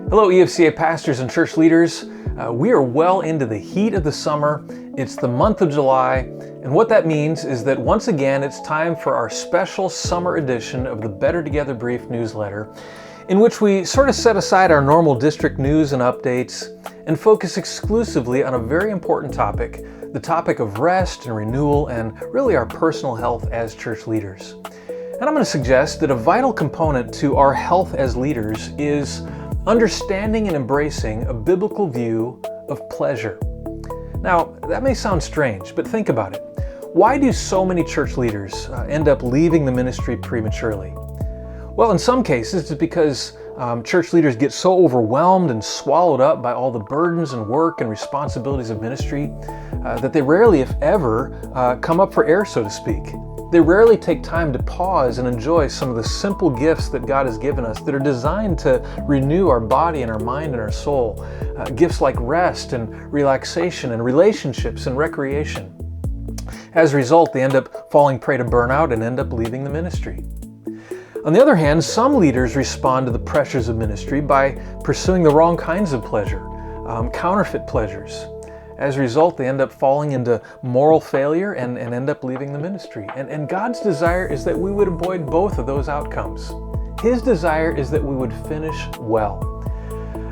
Hello, EFCA pastors and church leaders. We are well into the heat of the summer. It's the month of July, and what that means is that once again, it's time for our special summer edition of the Better Together Brief newsletter, in which we sort of set aside our normal district news and updates and focus exclusively on a very important topic, the topic of rest and renewal and really our personal health as church leaders. And I'm going to suggest that a vital component to our health as leaders is understanding and embracing a biblical view of pleasure. Now, that may sound strange, but think about it. Why do so many church leaders end up leaving the ministry prematurely? Well, in some cases, it's because church leaders get so overwhelmed and swallowed up by all the burdens and work and responsibilities of ministry that they rarely, if ever, come up for air, so to speak. They rarely take time to pause and enjoy some of the simple gifts that God has given us that are designed to renew our body and our mind and our soul. Gifts like rest and relaxation and relationships and recreation. As a result, they end up falling prey to burnout and end up leaving the ministry. On the other hand, some leaders respond to the pressures of ministry by pursuing the wrong kinds of pleasure, counterfeit pleasures. As a result, they end up falling into moral failure and end up leaving the ministry. And God's desire is that we would avoid both of those outcomes. His desire is that we would finish well.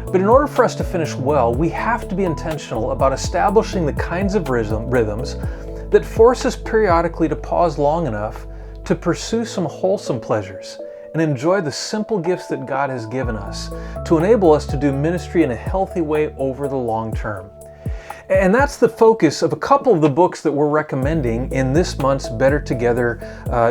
But in order for us to finish well, we have to be intentional about establishing the kinds of rhythms that force us periodically to pause long enough to pursue some wholesome pleasures and enjoy the simple gifts that God has given us to enable us to do ministry in a healthy way over the long term. And that's the focus of a couple of the books that we're recommending in this month's Better Together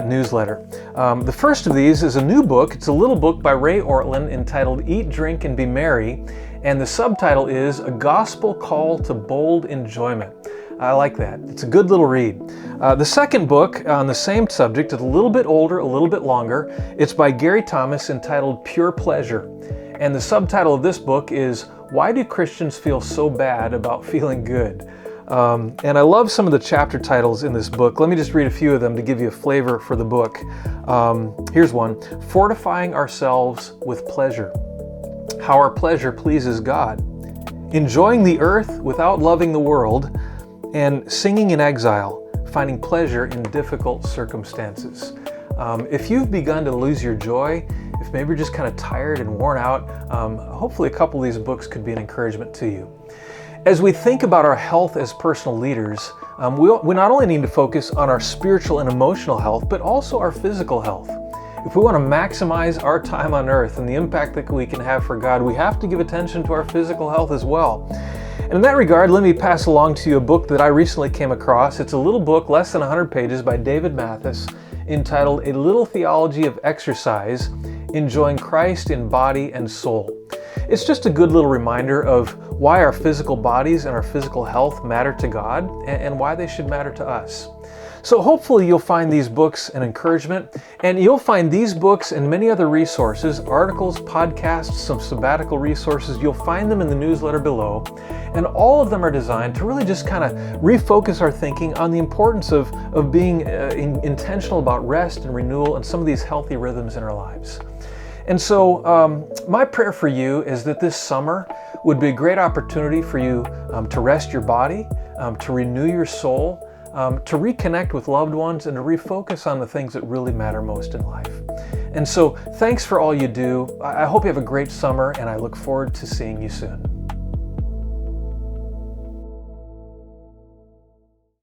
newsletter. The first of these is a new book. It's a little book by Ray Ortlund entitled Eat, Drink, and Be Merry, and the subtitle is A Gospel Call to Bold Enjoyment. I like that. It's a good little read. The second book on the same subject is a little bit older, a little bit longer. It's by Gary Thomas entitled Pure Pleasure. And the subtitle of this book is Why Do Christians Feel So Bad About Feeling Good? And I love some of the chapter titles in this book. Let me just read a few of them to give you a flavor for the book. Here's one. Fortifying Ourselves with Pleasure. How Our Pleasure Pleases God. Enjoying the Earth Without Loving the World. And Singing in Exile. Finding Pleasure in Difficult Circumstances. If you've begun to lose your joy, if maybe you're just kind of tired and worn out, hopefully a couple of these books could be an encouragement to you. As we think about our health as personal leaders, we not only need to focus on our spiritual and emotional health, but also our physical health. If we want to maximize our time on earth and the impact that we can have for God, we have to give attention to our physical health as well. And in that regard, let me pass along to you a book that I recently came across. It's a little book, less than 100 pages, by David Mathis, entitled A Little Theology of Exercise, Enjoying Christ in Body and Soul. It's just a good little reminder of why our physical bodies and our physical health matter to God and why they should matter to us. So hopefully you'll find these books an encouragement, and you'll find these books and many other resources, articles, podcasts, some sabbatical resources, you'll find them in the newsletter below. And all of them are designed to really just kind of refocus our thinking on the importance of being intentional about rest and renewal and some of these healthy rhythms in our lives. And so my prayer for you is that this summer would be a great opportunity for you to rest your body, to renew your soul, to reconnect with loved ones, and to refocus on the things that really matter most in life. And so thanks for all you do. I hope you have a great summer, and I look forward to seeing you soon.